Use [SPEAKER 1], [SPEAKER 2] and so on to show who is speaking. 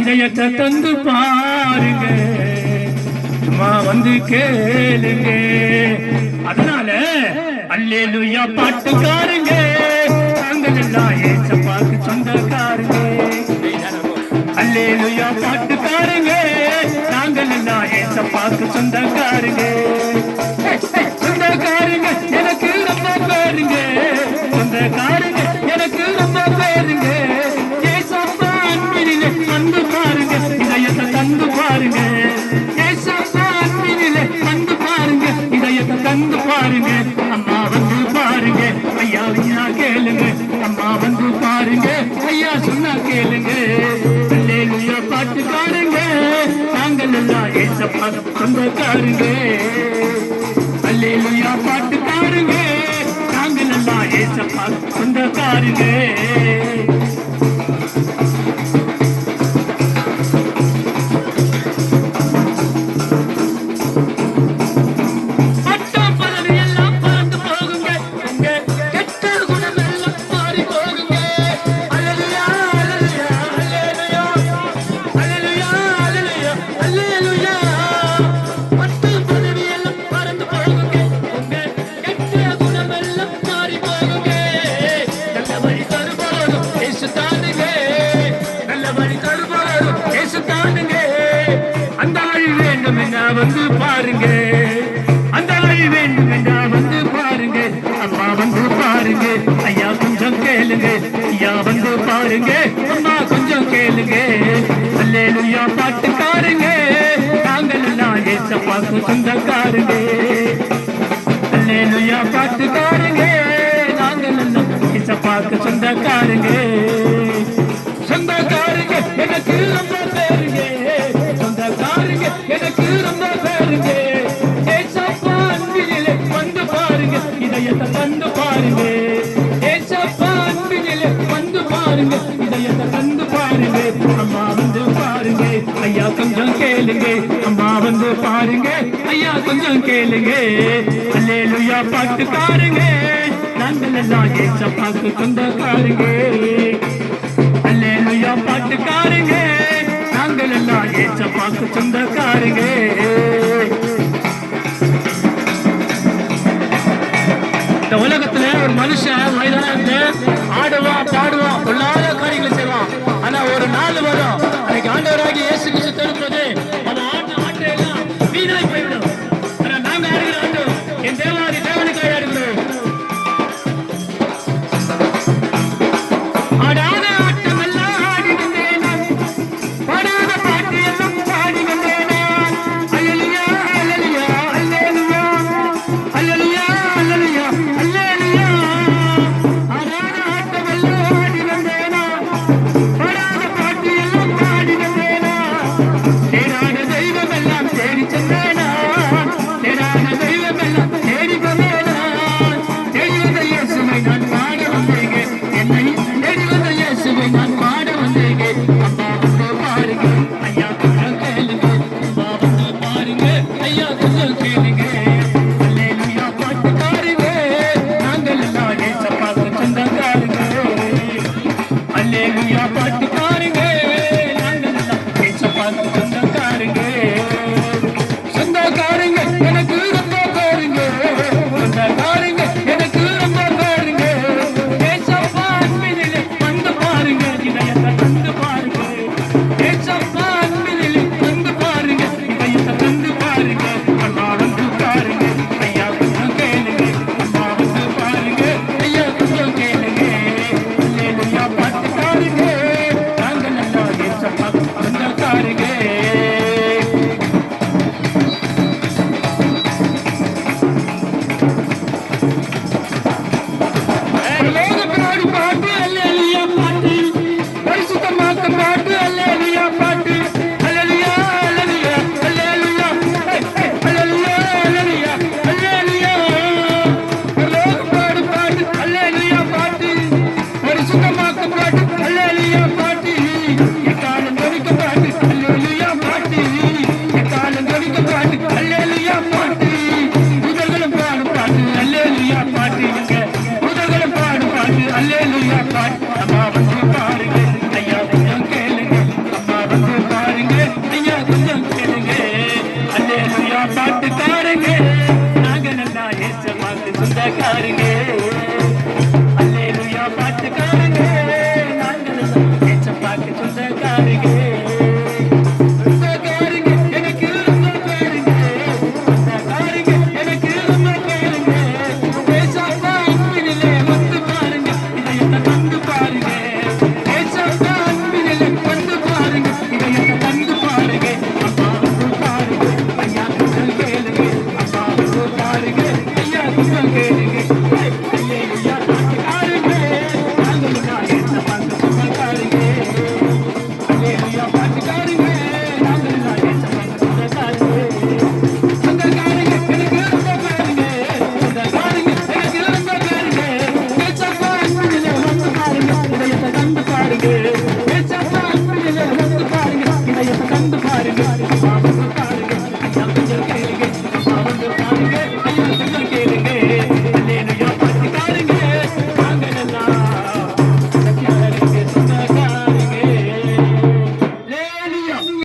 [SPEAKER 1] இதயத்தை தந்து பாருங்க, சும்மா வந்து கேளுங்க. அதனால அல்லேலூயா பாட்டுக்காருங்க, நாங்கள் எல்லாம் ஏசப்பாக்கு சொந்தக்காருங்க. அல்லேலூயா பாட்டுக்காருங்க, நாங்கள் எல்லாம் ஏசப்பாக்கு சொந்தக்காருங்க. சொந்தக்காருங்க எனக்கு ரொம்ப பேருங்க, சொந்தக்காருங்க எனக்கு ரொம்ப பேருங்க. ஏசப்பா அன்பினிலே வந்து பாருங்க, இதயத்தை தந்து பாருங்க. ஏசப்பா அன்பினிலே வந்து பாருங்க, இதயத்தை தந்து பாருங்க. அம்மா வந்து பாருங்க, ஐயா சொன்னா கேளுங்க. அம்மா வந்து பாருங்க, ஐயா சொன்னா கேளுங்க. அல்லேலூயா பாட்டுக்காருங்க, நாங்கள் எல்லாம் ஏசப்பா சொந்தக்காருங்க. அல்லேலூயா பாட்டுக்காருங்க, நாங்கள் எல்லாம் ஏசப்பா சொந்தக்காருங்க. வந்து பாருங்க, அந்த வழி வேண்டும் என்றா வந்து பாருங்க. அம்மா வந்து பாருங்க, ஐயா கொஞ்சம் கேளுங்க. ஐயா வந்து பாருங்க, அம்மா கொஞ்சம் கேளுங்க. அல்லேலூயா பாட்டுக்காருங்க, நாங்கள் எல்லாம் ஏசப்பாக்கு சொந்தக்காருங்க. அல்லேலூயா பாட்டுக்காருங்க, நாங்கள் எல்லாம் ஏசப்பாக்கு சொந்தக்காருங்க. சொந்தக்காருங்க எனக்கு ரொம்ப பேருங்க, சொந்தக்காருங்க எனக்கு ரொம்ப பேருங்க. ஏசப்பா அன்பினிலே வந்து பாருங்க, இதயத்தை தந்து பாருங்க. ஏசப்பா அன்பினிலே வந்து பாருங்க, இதயத்தை தந்து பாருங்க. அம்மா வந்து பாருங்க, ஐயா கொஞ்சம் கேளுங்க. அம்மா வந்து பாருங்க, ஐயா கொஞ்சம் கேளுங்க. அல்லேலூயா பாட்டுக்காருங்க, நாங்கள் எல்லாம் ஏசப்பாக்கு சொந்தக்காருங்க. அல்லேலூயா பாட்டுக்காருங்க, நாங்கள் எல்லாம் ஏசப்பாக்கு சொந்தக்காருங்க. இந்த உலகத்துல ஒரு மனுஷன் மைதானத்துல ஆடுவான், பாடுவான், பொல்லாத காரியங்களை செய்வான். ஆனா ஒரு நாள் வரும், அன்னைக்கு ஆண்டவராகி இயேசு கிறிஸ்து தரும்போது அந்த ஆட்டையெல்லாம் வீணாய் போய்விடும். ஆனா நாங்க ஆடுகிற ஆட்டம் என் தேவாதி தேவனுக்காக ஆடுகிறோம். ஆடாத ஆட்டம் எல்லாம் ஆடி வந்தேன் நான், பாடாத பாட்டு எல்லாம் பாடி வந்தேன் நான். அல்லேலூயா அல்லேலூயா அல்லேலூயா அல்லேலூயா அல்லேலூயா அல்லேலூயா. ஆடாத ஆட்டம் எல்லாம் ஆடி வந்தேன் நான், பாடாத பாட்டு எல்லாம் பாடி வந்தேன் நான். தேடாத தெய்வம் எல்லாம் தேடி சென்றேன் நான், தேடாத தெய்வம் எல்லாம் தேடி வந்தேன் நான். தேடி வந்த இயேசுவை நான் பாட வந்தேங்க, என்னை தேடி வந்த இயேசுவை நான் பாட வந்தேங்க. அம்மா வந்து பாருங்க, ஐயா கொஞ்சம் கேளுங்க. அம்மா வந்து பாருங்க, ஐயா கொஞ்சம் கேளுங்க. அல்லேலூயா பாட்டுக்காருங்க, நாங்கள் எல்லாம் ஏசப்பாக்கு சொந்தக்காருங்க. அல்லேலூயா பாட்டுக்காருங்க, நாங்கள் எல்லாம் ஏசப்பாக்கு சொந்தக்காருங்க. சொந்தக்காருங்க எனக்கு ரொம்ப பேருங்க, சொந்தக்காருங்க எனக்கு ரொம்ப பேருங்க. ஏசப்பா அன்பினிலே வந்து பாருங்க, இதயத்தை தந்து பாருங்க. ஏசப்பா அன்பினிலே வந்து பாருங்க, இதயத்தை தந்து பாருங்க. அம்மா வந்து பாருங்க, ஐயா கொஞ்சம் கேளுங்க. அம்மா வந்து பாருங்க, ஐயா கொஞ்சம் கேளுங்க. அல்லேலூயா பாட்டுக்காருங்க, பாரு